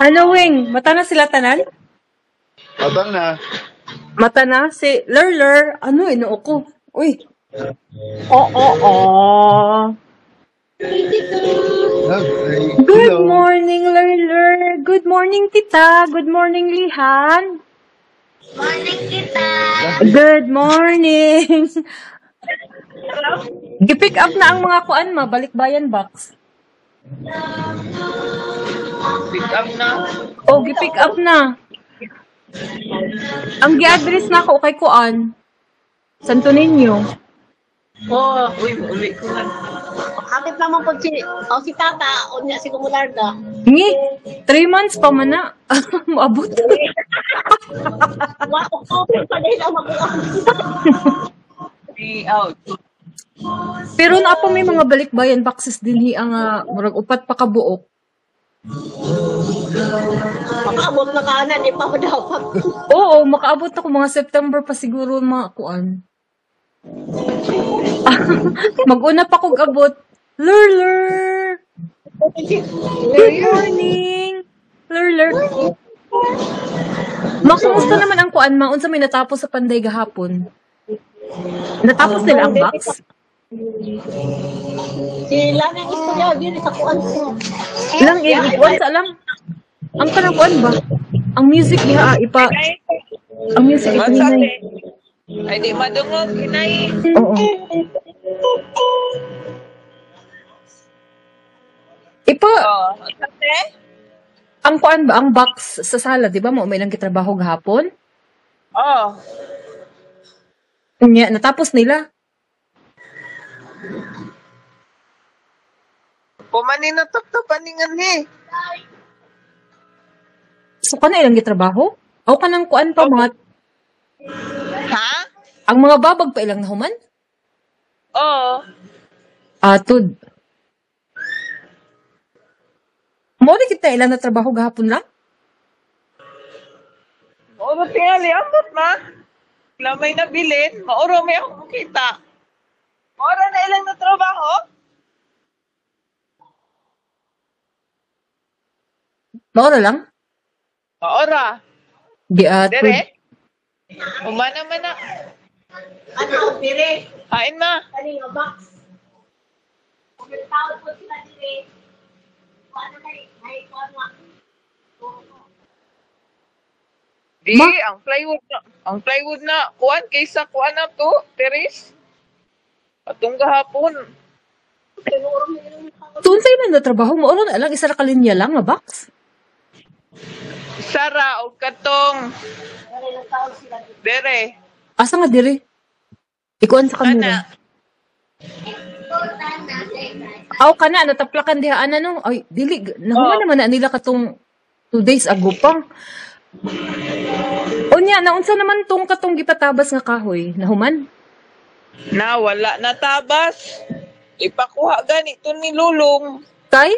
Ano, Wing? Mata na sila tanan? Mata na. Mata na? Si Lerler. Ano, inuo ko? Uy. Oo. Good morning, Lerler. Good morning, Tita. Good morning, Lihan. Morning, Tita. Good morning. Gipick up na ang mga kuan ma, balikbayan box. Pick up na. Oh, gipick up na. Ang gi-address na ako kay kuan. Santo Niño. Uli ko na. Kapit naman po si Tata, o niya si Kumularda. Ngi, 3 months pa man na. Maabot. Kapit pa din ang makuha. Be out. Pero na pa may mga balikbayan boxes din ang murag upat pa kabuok. Makaabot na kanan, di pa ko dapat. Oo, makaabot ako mga September pa siguro mga kuan. Mag-una pa kong abot. Lerler! Good morning! Lerler! Makumusta naman ang kuan ma? Unsa may natapos sa Panday gahapon? Natapos nila ang box? Sila na istorya, yun sa kuan ko. Ilang kuan sa alam? Ang kanang kuan ba? Ang music niya ang music ito ni Ay, di madungog, kinay. Oo. Ate? Ang kuan ba, ang box sa sala, di ba mo, may lang kitrabaho gahapon? Nya, natapos nila. Pumanin na taptapaningan eh. So, ka na ilang gitrabaho? O ka nang kuan pa, mga... Ha? Ang mga babag pa ilang nahuman? Tud. Mo na kita ilang na trabaho gahapon lang? Mauro tingali, ambot na. Lamay na bilin, mauro may akong kita. Mauro na ilang na trabaho? Maura lang? Maura. Tud. Dere? Umana man na. Ano, pire? Hain ma. Kanina box. Kung tawag po sila dire, paano na kuan nga? Di, ang plywood na, kuan, kaysa kuan na to, Teres. Atong gahapon. Tuon sa'yo na trabaho mo, na lang, isa na kalinya lang, nga box? Sara, o katong. Dere. Asa nga diri? Ikuan sa kamera. Aw ka na, nataplakan diha, no? Ay, dili, nahuman naman na nila katong 2 days ago pa. O niya, naunsa naman tong katong gipatabas nga kahoy, nahuman? Na, wala na tabas. Ipakuha ganito ni Lulong. Kay?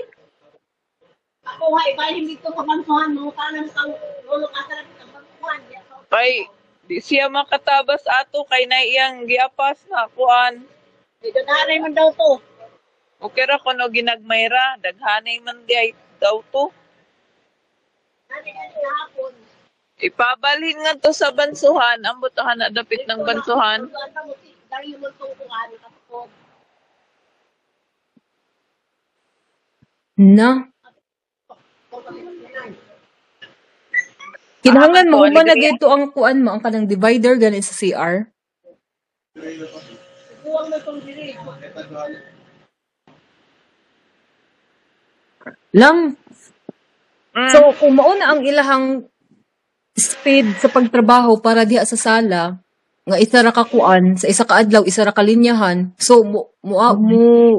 Ako ha, iba hindi ko kabantuhan mo, kanan ka lulong asa na kabantuhan. Kay, di siya makatabas ato, kay na iyang giapas na kuan. Ito nanay man daw to. Okay ra kuno ginagmayra, daghanay man di daw to. Nanay na hapon. Ipabalhin nga to sa bansuhan, ambot na dapit ng bansuhan. Dari mo to kuan kapod. Na. Kinahanglan mo ba na gito ang kuan mo, ang kanang divider ganit sa CR? Kuwang na tong diri. Lang. So, kung mauna ang ilahang speed sa pagtrabaho para diha sa sala, nga isa ra ka kuan, sa isa ka adlaw, isa ra ka linyahan, so,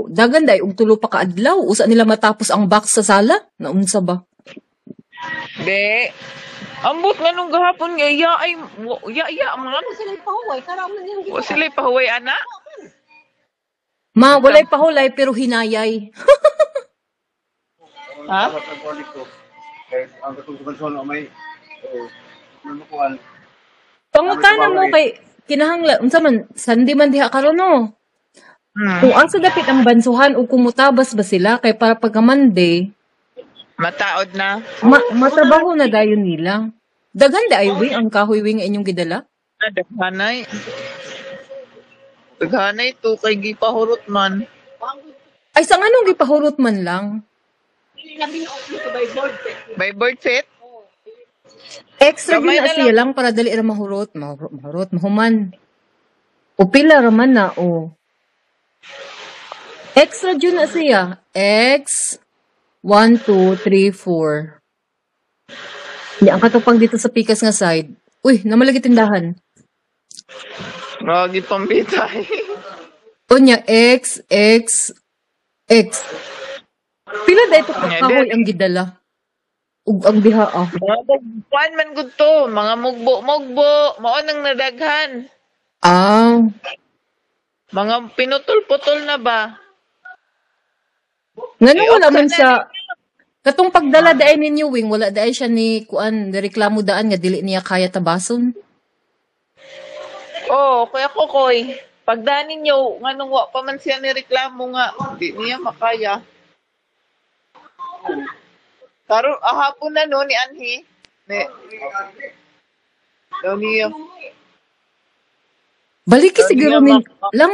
dagan day, tulo pa ka adlaw, usa nila matapos ang box sa sala? Naunsa ba? Be, ambot nga nung gahapon nga, ya mga Sila pahuway, karaman yung wa sila pahuway ana. Ma, walay pahulay pero hinayay. Ha? Ang katungkulan may nanukuan. Pangutana mo kay kinahanglan unsa man sandi man diha karon no. Kung asa dapit ang bansuhan o kumutabas ba sila kay para pagka Monday Mataod na. Matrabaho na dayon nila. Daghan da ay wing ang kahoy wing nga inyong gidala. Daghanay. Daghanay to kay gipahurot man. Ay sa anong gipahurot man lang. By bird fit? Extra Gamay gyud na na siya lang para dali ra mahurot, mahuman. O pila ra man na o. Extra gyud na siya. X 1 2 3 4. Di ang katupang dito sa pikas nga side. Uy, namalagi tindahan. Ragi pambitay. Unya X X X. Pila da ito kahoy ang gidala. Ug ang biha ah. Mga mugbuan man gud to, mga mugbo, mao nang nadaghan. Ah, Mga pinutol-putol na ba? ngano wala okay man na siya. Katong pagdala daan ninyo wing wala daan siya ni kuan reklamo daan nga dili niya kaya tabason. Oh, kuya Kokoy. Pagdanin niyo, nganong wa pa man siya nireklamo nga, di niya makaya. Taro, ahapon na no ni Anhi. Daw niya. Baliki siguro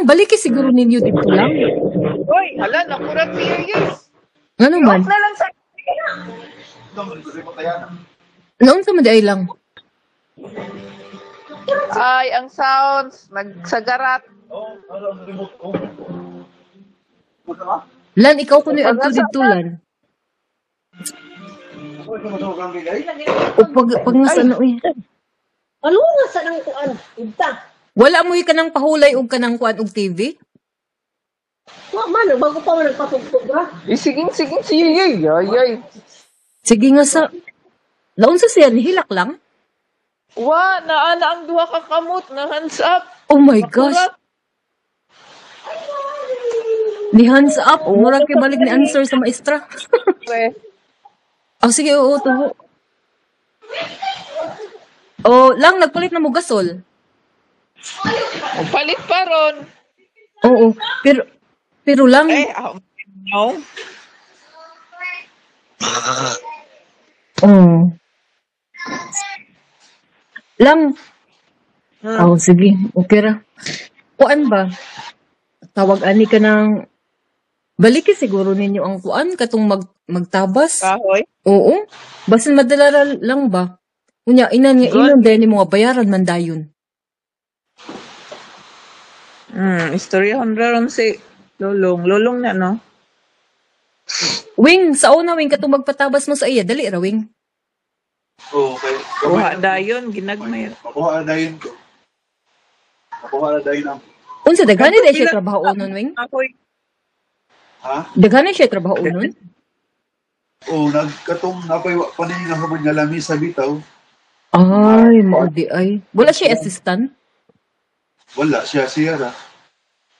baliki siguro ninyo dito lang. Hoy, hala, nakurat siya, yes. Ngano man? Off na lang sa... Noon sa maday lang. Ay, ang sounds, nagsagarat. Lan ikaw kuno adto dito lan. O pag nasa ano eh. Ano nga sa nang kuan? Ibta. Wala mo kanang pahulay og kanang kuan og TV? Wa man bago pa man nagpatugtog ra. Sige, yay, yay. Sige nga sa laon sa siya nihilak lang. Wa, naana ang duha ka kamot na hands up. Oh my gosh. Ni hands up, murag kay balik ni answer sa maestra. Kurat. Sige, oo, tuho. Oh, lang nagpalit na mo gasol. Palit pa ron. Oo, pero lang No. lang. Oh, sige, okay ra. Kuan ba? Tawag ani ka ng baliki siguro ninyo ang kuan katong magtabas. Kahoy. Oo. Basin madala lang ba? Unya inan nga inon dahil mo nga bayaran man dayon. Istorya honra ron si Lolong. Lolong na, no? Wing, sa una wing katong magpatabas mo sa iya, dali ra wing. Okay. Kuha dayon, ginagmay. Makuha na dayon ko. Makuha na dayon ang... Unsa daghani dai siya trabaho unon wing? Kahoy. Ha? Daghani siya trabaho unon? Nagkatong napay panin nga humon nga lami sa bitaw. Ay, mao di ay. Wala siya assistant. Wala siya ra.